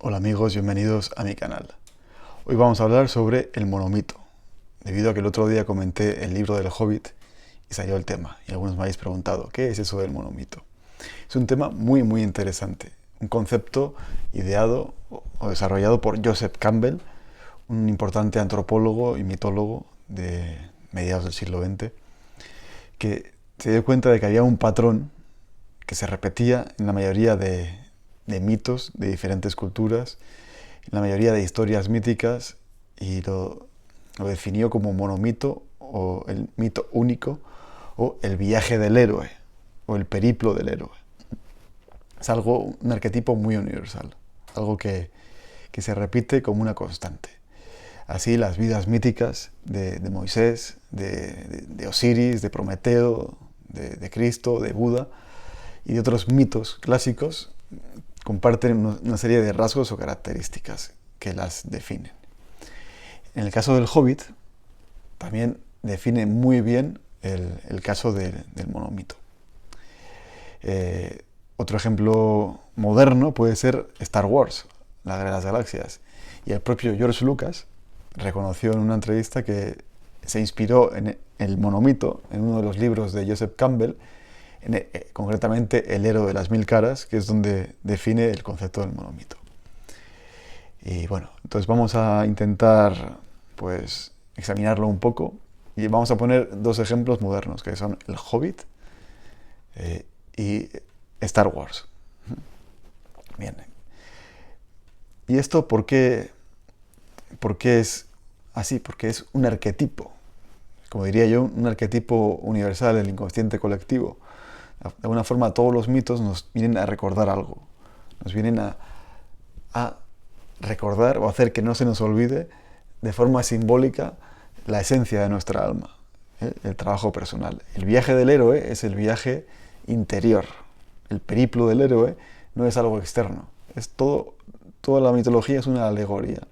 Hola amigos, bienvenidos a mi canal. Hoy vamos a hablar sobre el monomito, debido a que el otro día comenté el libro del Hobbit y salió el tema, y algunos me habéis preguntado, ¿qué es eso del monomito? Es un tema muy interesante, un concepto ideado o desarrollado por Joseph Campbell, un importante antropólogo y mitólogo de mediados del siglo XX, que se dio cuenta de que había un patrón que se repetía en la mayoría de mitos de diferentes culturas, en la mayoría de historias míticas, y lo definió como monomito o el mito único o el viaje del héroe o el periplo del héroe. Es algo, un arquetipo muy universal, algo que se repite como una constante. Así las vidas míticas de Moisés, de Osiris, de Prometeo, de Cristo, de Buda y de otros mitos clásicos comparten una serie de rasgos o características que las definen. En el caso del Hobbit, también define muy bien el caso del monomito. Otro ejemplo moderno puede ser Star Wars, la Guerra de las Galaxias. Y el propio George Lucas reconoció en una entrevista que se inspiró en el monomito, en uno de los libros de Joseph Campbell, concretamente El héroe de las mil caras, que es donde define el concepto del monomito. Y bueno, entonces vamos a intentar pues examinarlo un poco y vamos a poner dos ejemplos modernos, que son El Hobbit y Star Wars. Bien. ¿Y esto por qué es así? Porque es un arquetipo, como diría yo, un arquetipo universal del inconsciente colectivo. De alguna forma todos los mitos nos vienen a recordar algo, nos vienen a recordar o hacer que no se nos olvide de forma simbólica la esencia de nuestra alma, el trabajo personal. El viaje del héroe es el viaje interior. El periplo del héroe no es algo externo. Es toda la mitología es una alegoría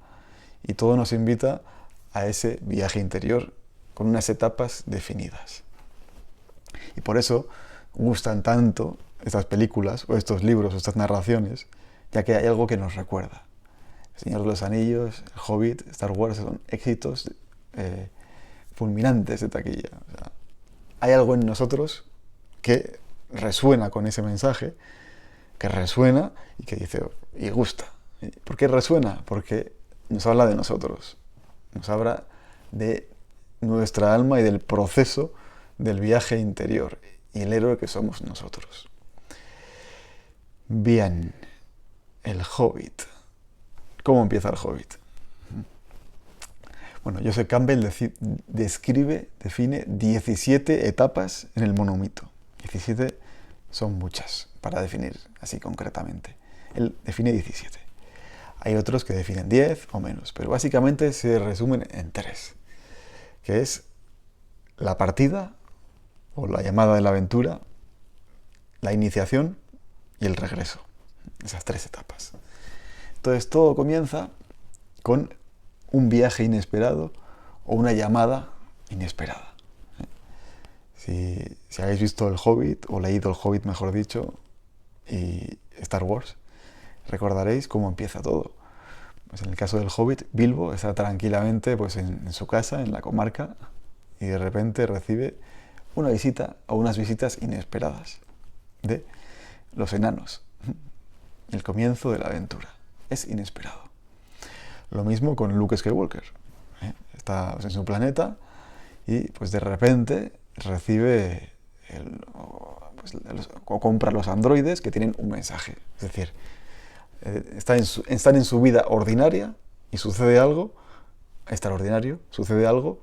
y todo nos invita a ese viaje interior con unas etapas definidas. Y por eso gustan tanto estas películas o estos libros o estas narraciones, ya que hay algo que nos recuerda. El Señor de los Anillos, El Hobbit, Star Wars son éxitos fulminantes de taquilla. O sea, hay algo en nosotros que resuena con ese mensaje, que resuena y que dice, y gusta. ¿Por qué resuena? Porque nos habla de nosotros, nos habla de nuestra alma y del proceso del viaje interior y el héroe que somos nosotros. Bien, el Hobbit. ¿Cómo empieza el Hobbit? Bueno, Joseph Campbell define 17 etapas en el monomito. 17 son muchas para definir así concretamente. Él define 17. Hay otros que definen 10 o menos, pero básicamente se resumen en 3, que es la partida o la llamada de la aventura, la iniciación y el regreso. Esas 3 etapas. Entonces todo comienza con un viaje inesperado o una llamada inesperada. Si habéis visto El Hobbit, o leído El Hobbit mejor dicho, y Star Wars, recordaréis cómo empieza todo. Pues en el caso del Hobbit, Bilbo está tranquilamente pues, en su casa, en la comarca, y de repente recibe una visita o unas visitas inesperadas de los enanos. El comienzo de la aventura es inesperado. Lo mismo con Luke Skywalker. Está pues, en su planeta y pues de repente recibe o compra los androides que tienen un mensaje. Es decir, están en su vida ordinaria y sucede algo extraordinario, sucede algo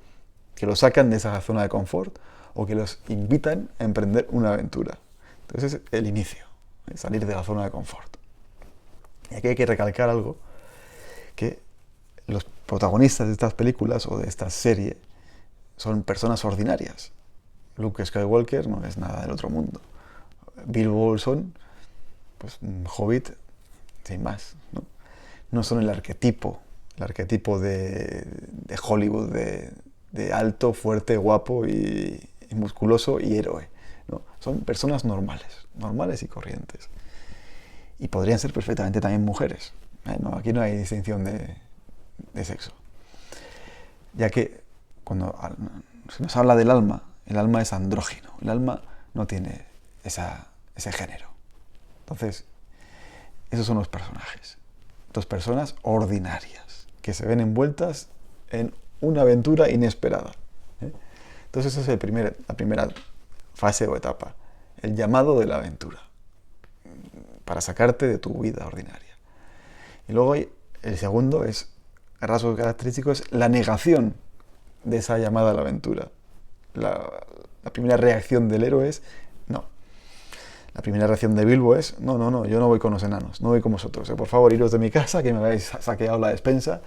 que los sacan de esa zona de confort o que los invitan a emprender una aventura. Entonces es el inicio, salir de la zona de confort. Y aquí hay que recalcar algo, que los protagonistas de estas películas o de esta serie son personas ordinarias. Luke Skywalker no es nada del otro mundo. Bilbo Bolsón, pues un hobbit sin más, ¿no? No son el arquetipo de Hollywood, de alto, fuerte, guapo y musculoso y héroe, ¿no? Son personas normales y corrientes. Y podrían ser perfectamente también mujeres. No, aquí no hay distinción de sexo. Ya que cuando se nos habla del alma, el alma es andrógino. El alma no tiene ese género. Entonces, esos son los personajes. Dos personas ordinarias que se ven envueltas en una aventura inesperada. Entonces, esa es la primera fase o etapa. El llamado de la aventura. Para sacarte de tu vida ordinaria. Y luego el segundo el rasgo característico es la negación de esa llamada a la aventura. La primera reacción del héroe es no. La primera reacción de Bilbo es no, yo no voy con los enanos, no voy con vosotros. Por favor, iros de mi casa, que me habéis saqueado la despensa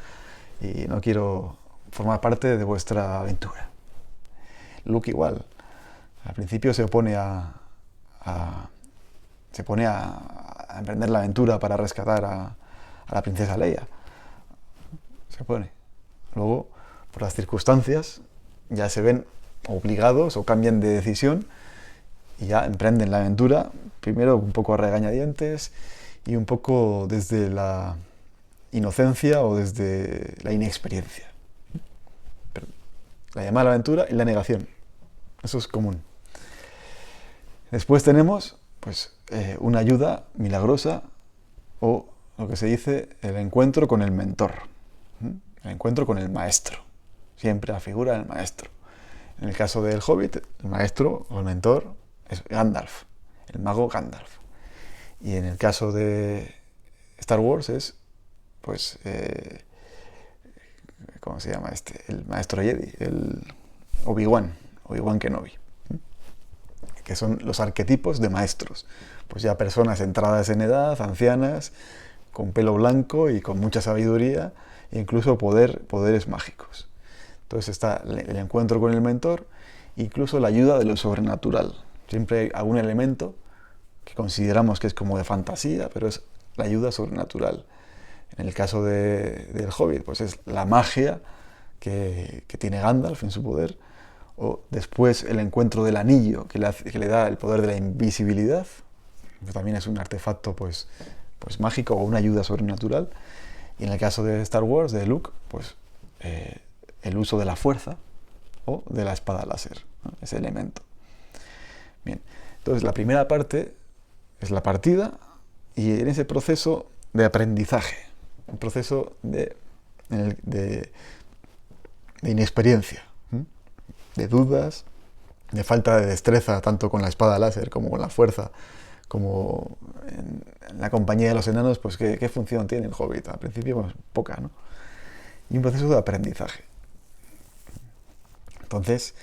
y no quiero formar parte de vuestra aventura. Luke igual. Al principio se opone a emprender la aventura para rescatar a la princesa Leia. Se opone. Luego, por las circunstancias, ya se ven obligados o cambian de decisión y ya emprenden la aventura, primero un poco a regañadientes y un poco desde la inocencia o desde la inexperiencia. Pero la llamada a la aventura y la negación. Eso es común. Después tenemos una ayuda milagrosa o lo que se dice el encuentro con el mentor, el encuentro con el maestro. Siempre la figura del maestro. En el caso del Hobbit, el maestro o el mentor es Gandalf, el mago Gandalf. Y en el caso de Star Wars es, ¿cómo se llama este? El maestro Jedi, el Obi-Wan Kenobi. Que son los arquetipos de maestros. Pues ya personas entradas en edad, ancianas, con pelo blanco y con mucha sabiduría, e incluso poderes mágicos. Entonces está el encuentro con el mentor, incluso la ayuda de lo sobrenatural. Siempre hay algún elemento que consideramos que es como de fantasía, pero es la ayuda sobrenatural. En el caso del Hobbit, pues es la magia que tiene Gandalf en su poder, o después el encuentro del anillo que le da el poder de la invisibilidad, que también es un artefacto pues mágico o una ayuda sobrenatural. Y en el caso de Star Wars, de Luke, el uso de la fuerza o de la espada láser, ¿no? Ese elemento. Bien, entonces la primera parte es la partida y en ese proceso de aprendizaje, un proceso de inexperiencia, de dudas, de falta de destreza tanto con la espada láser como con la fuerza, como en la compañía de los enanos, pues ¿qué función tiene el Hobbit? Al principio pues poca, ¿no? Y un proceso de aprendizaje. Entonces,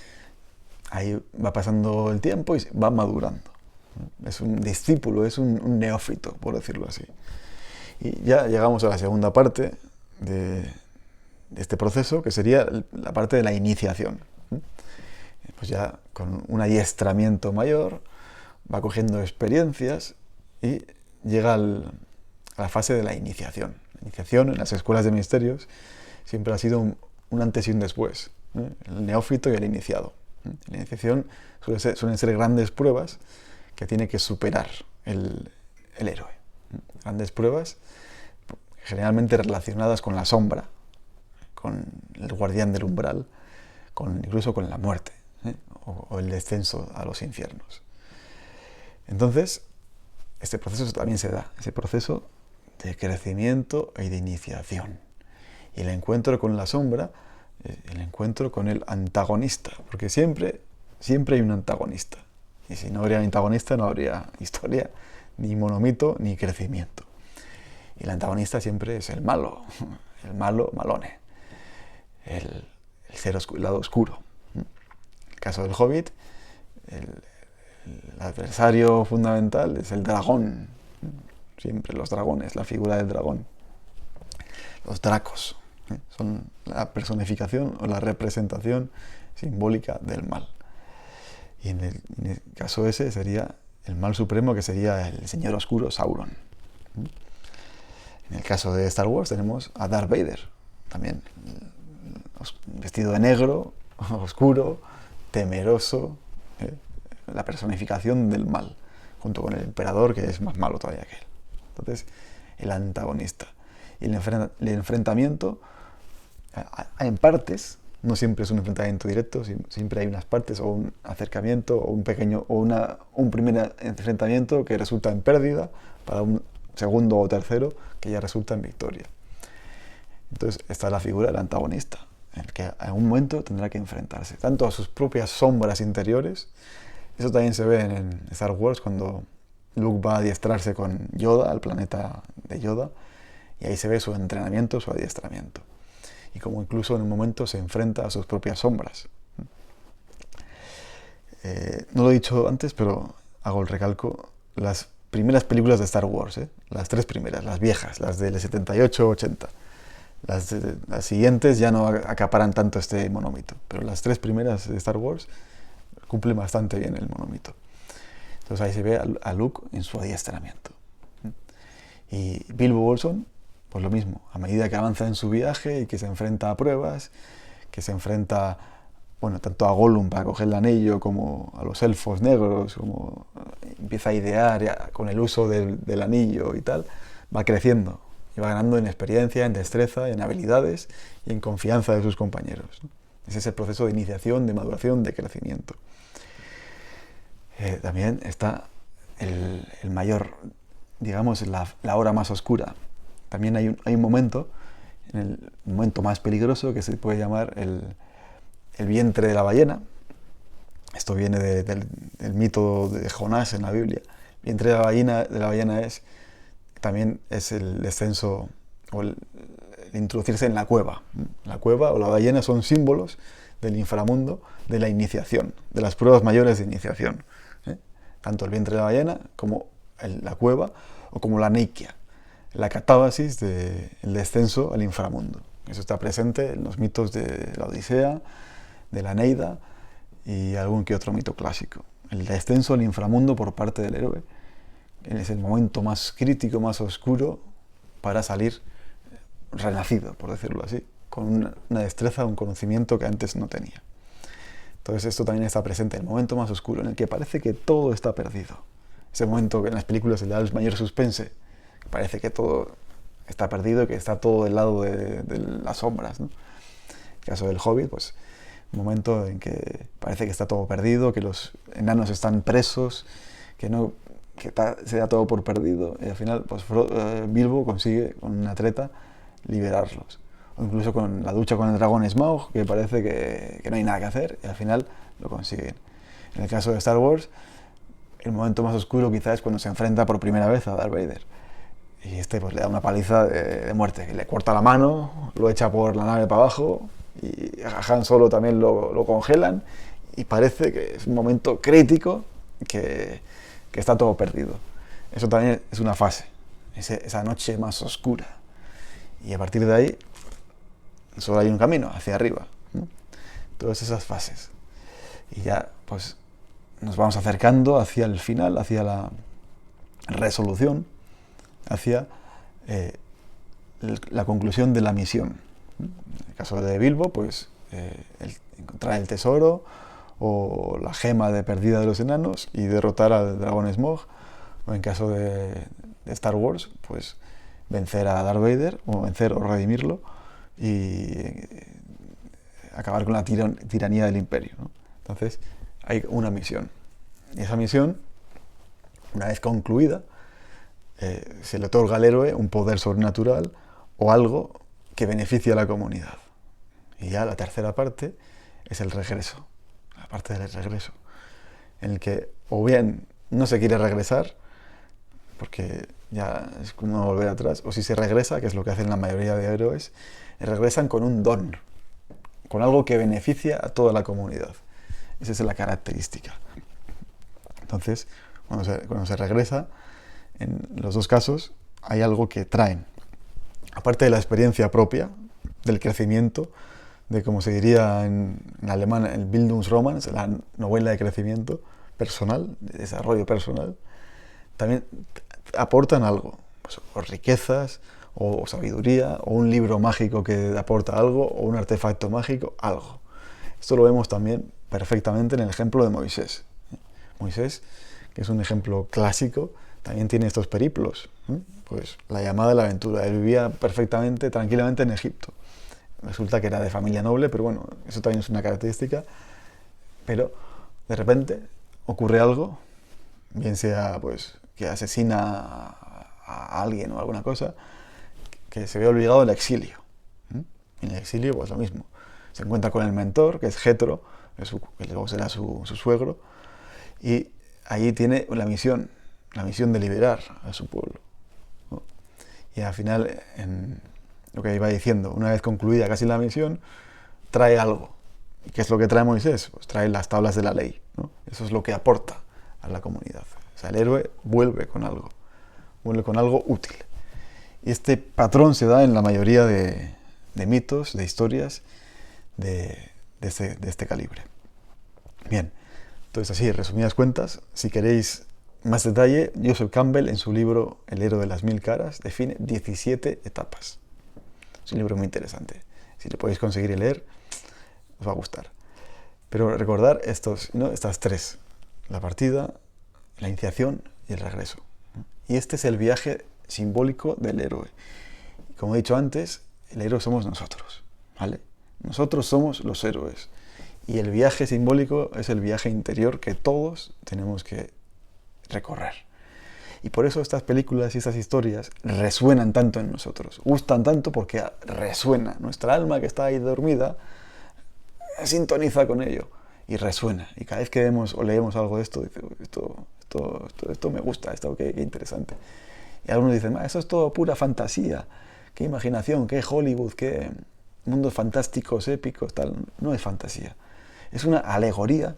ahí va pasando el tiempo y va madurando. Es un discípulo, es un neófito, por decirlo así. Y ya llegamos a la segunda parte de este proceso, que sería la parte de la iniciación. Pues ya con un adiestramiento mayor, va cogiendo experiencias y llega a la fase de la iniciación. La iniciación en las escuelas de misterios siempre ha sido un antes y un después, ¿eh? El neófito y el iniciado. La iniciación suelen ser grandes pruebas que tiene que superar el héroe. Grandes pruebas generalmente relacionadas con la sombra, con el guardián del umbral, incluso con la muerte, o el descenso a los infiernos. Entonces, este proceso también se da, ese proceso de crecimiento y de iniciación. Y el encuentro con la sombra, el encuentro con el antagonista, porque siempre hay un antagonista. Y si no habría un antagonista, no habría historia, ni monomito, ni crecimiento. Y el antagonista siempre es el malo malone, el lado oscuro. En el caso del Hobbit, el adversario fundamental es el dragón. Siempre los dragones, la figura del dragón. Los dracos son la personificación o la representación simbólica del mal. Y en el caso ese sería el mal supremo, que sería el señor oscuro Sauron. En el caso de Star Wars tenemos a Darth Vader, también vestido de negro, oscuro, temeroso, la personificación del mal, junto con el emperador, que es más malo todavía que él. Entonces, el antagonista. Y el enfrentamiento, en partes, no siempre es un enfrentamiento directo, siempre hay unas partes o un acercamiento o un primer enfrentamiento que resulta en pérdida para un segundo o tercero que ya resulta en victoria. Entonces está la figura del antagonista, en el que en un momento tendrá que enfrentarse tanto a sus propias sombras interiores. Eso también se ve en Star Wars cuando Luke va a adiestrarse con Yoda, al planeta de Yoda, y ahí se ve su entrenamiento, su adiestramiento. Y como incluso en un momento se enfrenta a sus propias sombras. No lo he dicho antes, pero hago el recalco. Las primeras películas de Star Wars, las 3 primeras, las viejas, las del 78-80. Las siguientes ya no acaparan tanto este monomito, pero las 3 primeras de Star Wars cumplen bastante bien el monomito. Entonces ahí se ve a Luke en su adiestramiento. Y Bilbo Bolsón, pues lo mismo, a medida que avanza en su viaje y que se enfrenta a pruebas, que se enfrenta, bueno, tanto a Gollum para coger el anillo como a los elfos negros, como empieza a idear con el uso del anillo y tal, va creciendo y va ganando en experiencia, en destreza, en habilidades y en confianza de sus compañeros. Ese es el proceso de iniciación, de maduración, de crecimiento. También está el mayor, digamos, la hora más oscura. También hay un momento, el momento más peligroso, que se puede llamar el vientre de la ballena. Esto viene del mito de Jonás en la Biblia. El vientre de la ballena también es el descenso o el introducirse en la cueva. La cueva o la ballena son símbolos del inframundo, de la iniciación, de las pruebas mayores de iniciación. Tanto el vientre de la ballena como la cueva o como la neikia, la catábasis del descenso al inframundo. Eso está presente en los mitos de la Odisea, de la Eneida y algún que otro mito clásico. El descenso al inframundo por parte del héroe es el momento más crítico, más oscuro para salir renacido, por decirlo así, con una destreza, un conocimiento que antes no tenía. Entonces esto también está presente, el momento más oscuro, en el que parece que todo está perdido. Ese momento que en las películas se le da el mayor suspense, que parece que todo está perdido, que está todo del lado de las sombras, ¿no? En el caso del Hobbit, pues un momento en que parece que está todo perdido, que los enanos están presos, se da todo por perdido, y al final pues Bilbo consigue, con una treta, liberarlos. O incluso con la ducha con el dragón Smaug, que parece que no hay nada que hacer, y al final lo consiguen. En el caso de Star Wars, el momento más oscuro quizás es cuando se enfrenta por primera vez a Darth Vader. Y pues le da una paliza de muerte, le corta la mano, lo echa por la nave para abajo, y a Han Solo también lo congelan, y parece que es un momento crítico, que está todo perdido. Eso también es una fase, esa noche más oscura. Y a partir de ahí, solo hay un camino hacia arriba, ¿no? Todas esas fases. Y ya, pues, nos vamos acercando hacia el final, hacia la resolución, hacia la conclusión de la misión. En el caso de Bilbo, pues, encontrar el tesoro o la gema perdida de los enanos y derrotar al dragón Smaug. O en caso de Star Wars, pues, vencer a Darth Vader, o vencer o redimirlo, y acabar con la tiranía del imperio, ¿no? Entonces hay una misión, y esa misión, una vez concluida, se le otorga al héroe un poder sobrenatural o algo que beneficie a la comunidad. Y ya la tercera parte es el regreso, la parte del regreso, en el que o bien no se quiere regresar porque ya es como volver atrás, o si se regresa, que es lo que hacen la mayoría de héroes, regresan con un don, con algo que beneficia a toda la comunidad. Esa es la característica. Entonces, cuando se regresa, en los dos casos hay algo que traen. Aparte de la experiencia propia, del crecimiento, de como se diría en alemán, el Bildungsroman, la novela de crecimiento personal, de desarrollo personal, también aportan algo, pues, o riquezas, o sabiduría, o un libro mágico que aporta algo, o un artefacto mágico, algo. Esto lo vemos también perfectamente en el ejemplo de Moisés. Moisés, que es un ejemplo clásico, también tiene estos periplos. pues la llamada de la aventura. Él vivía perfectamente, tranquilamente en Egipto. Resulta que era de familia noble, pero bueno, eso también es una característica. Pero de repente ocurre algo, bien sea pues que asesina a alguien o alguna cosa, que se ve obligado al exilio. En el exilio, pues lo mismo. Se encuentra con el mentor, que es Jetro, que luego será su suegro, y allí tiene la misión de liberar a su pueblo, ¿no? Y al final, en lo que iba diciendo, una vez concluida casi la misión, trae algo. ¿Y qué es lo que trae Moisés? Pues trae las tablas de la ley, ¿no? Eso es lo que aporta a la comunidad. O sea, el héroe vuelve con algo útil. Y este patrón se da en la mayoría de mitos, de historias de este calibre. Bien, entonces así, resumidas cuentas, si queréis más detalle, Joseph Campbell en su libro El héroe de las 1000 caras define 17 etapas. Es un libro muy interesante. Si lo podéis conseguir y leer, os va a gustar. Pero recordar estas tres: la partida, la iniciación y el regreso. Y este es el viaje simbólico del héroe. Como he dicho antes, el héroe somos nosotros, ¿vale? Nosotros somos los héroes. Y el viaje simbólico es el viaje interior que todos tenemos que recorrer. Y por eso estas películas y estas historias resuenan tanto en nosotros. Gustan tanto porque resuena. Nuestra alma, que está ahí dormida, sintoniza con ello y resuena. Y cada vez que vemos o leemos algo de esto, dice, esto me gusta, qué interesante. Y algunos dicen, eso es todo pura fantasía, qué imaginación, qué Hollywood, qué mundos fantásticos, épicos, tal. No es fantasía. Es una alegoría,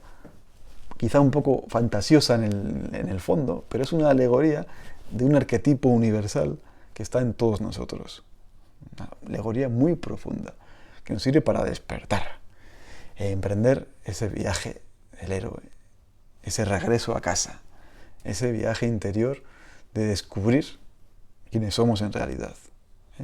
quizá un poco fantasiosa en el fondo, pero es una alegoría de un arquetipo universal que está en todos nosotros. Una alegoría muy profunda, que nos sirve para despertar e emprender ese viaje del héroe, ese regreso a casa, ese viaje interior de descubrir quiénes somos en realidad.